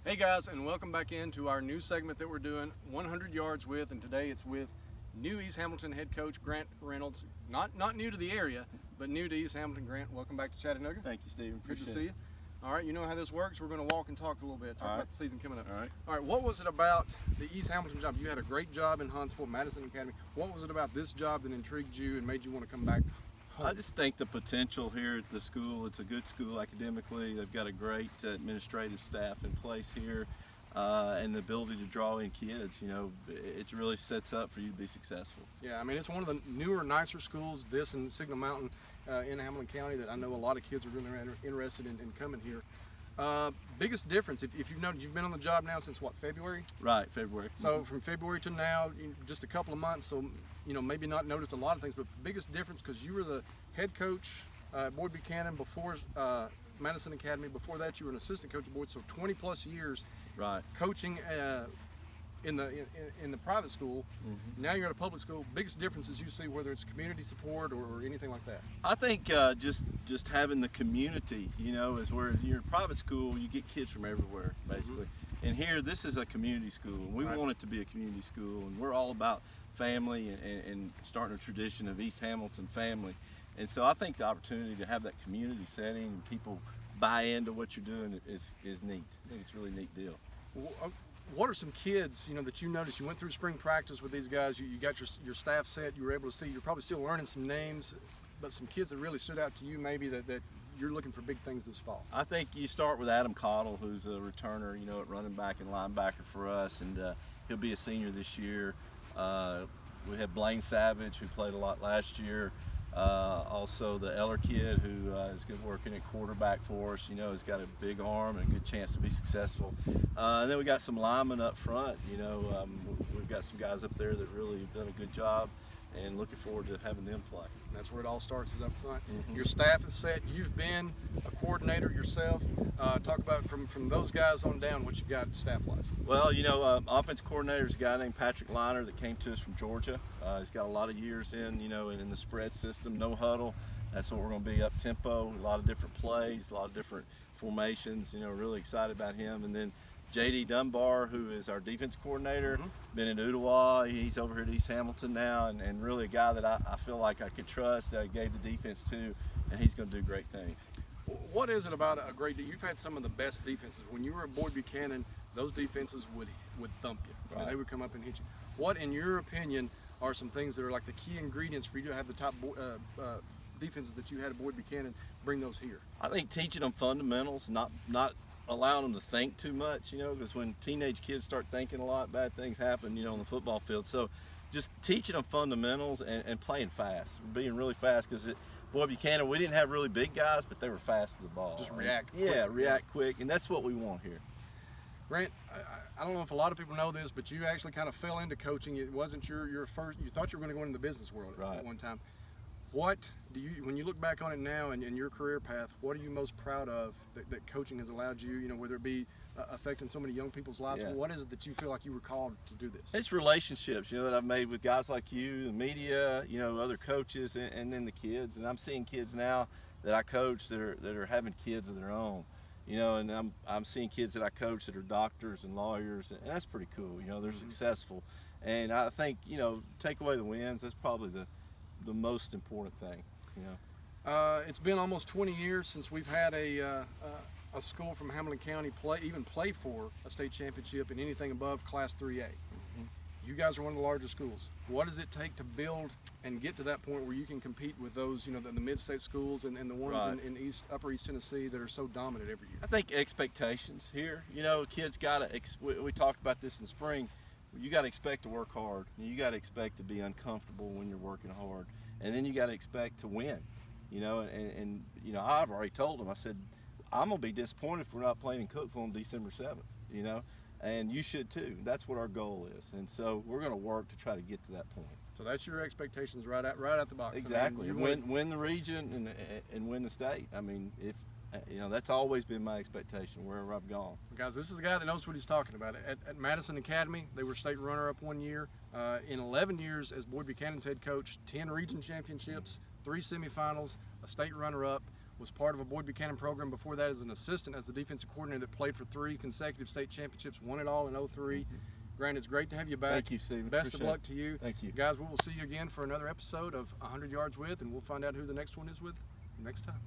Hey guys, and welcome back into our new segment that we're doing, 100 Yards With, and today it's with new East Hamilton head coach Grant Reynolds. Not new to the area, but new to East Hamilton. Grant, welcome back to Chattanooga. Thank you, Stephen. Good to Appreciate see you. All right, you know how this works. We're going to walk and talk a little bit, talk about the season coming up. All right. What was it about the East Hamilton job? You had a great job in Huntsville, Madison Academy. What was it about this job that intrigued you and made you want to come back home? I just think the potential here at the school, it's a good school academically. They've got a great administrative staff in place here. And the ability to draw in kids, it really sets up for you to be successful. Yeah, I mean, it's one of the newer, nicer schools, this and Signal Mountain in Hamilton County, that I know a lot of kids are really interested in coming here. Biggest difference, if you've noticed, you've been on the job now since what, February? Right, February. So from February to now, just a couple of months, so maybe not noticed a lot of things, but biggest difference, because you were the head coach at Boyd Buchanan before Madison Academy. Before that, you were an assistant coach at Boyd, so 20 plus years coaching in the private school. Now you're at a public school. Biggest differences you see, whether it's community support or anything like that? I think just having the community, is where you're in private school, you get kids from everywhere, basically. And here, this is a community school, and we want it to be a community school, and we're all about family and starting a tradition of East Hamilton family. And so I think the opportunity to have that community setting and people buy into what you're doing is neat. I think it's a really neat deal. What are some kids, that you noticed? You went through spring practice with these guys, you got your staff set, you were able to see, you're probably still learning some names, but some kids that really stood out to you maybe that you're looking for big things this fall. I think you start with Adam Cottle, who's a returner, at running back and linebacker for us, and he'll be a senior this year. We have Blaine Savage, who played a lot last year. Also the Eller kid, who is good working at quarterback for us. He's got a big arm and a good chance to be successful. And then we got some linemen up front. We've got some guys up there that really have done a good job, and looking forward to having them play. That's where it all starts, is up front. Your staff is set. You've been a coordinator yourself. Talk about from those guys on down what you got staff-wise. Well, offense coordinator is a guy named Patrick Liner that came to us from Georgia. He's got a lot of years in the spread system, no huddle. That's what we're going to be, up tempo, a lot of different plays, a lot of different formations. Really excited about him. And then J.D. Dunbar, who is our defense coordinator, been in Ottawa. He's over here at East Hamilton now, and really a guy that I feel like I could trust, that I gave the defense to, and he's going to do great things. What is it about a great defense? You've had some of the best defenses. When you were at Boyd Buchanan, those defenses would thump you. Right. I mean, they would come up and hit you. What, in your opinion, are some things that are like the key ingredients for you to have the top defenses that you had at Boyd Buchanan, bring those here? I think teaching them fundamentals, not allowing them to think too much, because when teenage kids start thinking a lot, bad things happen, on the football field. So just teaching them fundamentals and playing fast, being really fast, because Boyd Buchanan, we didn't have really big guys, but they were fast to the ball. Just react quick. Yeah, react quick, and that's what we want here. Grant, I don't know if a lot of people know this, but you actually kind of fell into coaching. It wasn't your first, you thought you were going to go into the business world at one time. What do you, when you look back on it now and your career path, what are you most proud of that coaching has allowed you, whether it be affecting so many young people's lives? Yeah. What is it that you feel like you were called to do this? It's relationships, that I've made with guys like you, the media, other coaches, and then the kids. And I'm seeing kids now that I coach that are having kids of their own, and I'm seeing kids that I coach that are doctors and lawyers, and that's pretty cool. They're successful. And I think, take away the wins, that's probably the most important thing, It's been almost 20 years since we've had a school from Hamilton County play for a state championship in anything above Class 3A. You guys are one of the largest schools. What does it take to build and get to that point where you can compete with those, the mid-state schools and the ones in Upper East Tennessee that are so dominant every year? I think expectations here. Kids gotta. We talked about this in the spring. You got to expect to work hard. You got to expect to be uncomfortable when you're working hard, and then you got to expect to win. And I've already told them. I said, I'm gonna be disappointed if we're not playing in Cookeville on December 7th. And you should too. That's what our goal is, and so we're gonna work to try to get to that point. So that's your expectations right out the box. Exactly. Win the region and win the state. I mean, if that's always been my expectation wherever I've gone. Guys, this is a guy that knows what he's talking about. At Madison Academy, they were state runner-up one year. In 11 years as Boyd Buchanan's head coach, 10 region championships, 3 semifinals, a state runner-up. was part of a Boyd Buchanan program before that as an assistant, as the defensive coordinator that played for 3 consecutive state championships, won it all in 03. Grant, it's great to have you back. Thank you, Stephen. Best Appreciate of luck it. to you. Thank you. Guys, we will see you again for another episode of 100 Yards With, and we'll find out who the next one is with next time.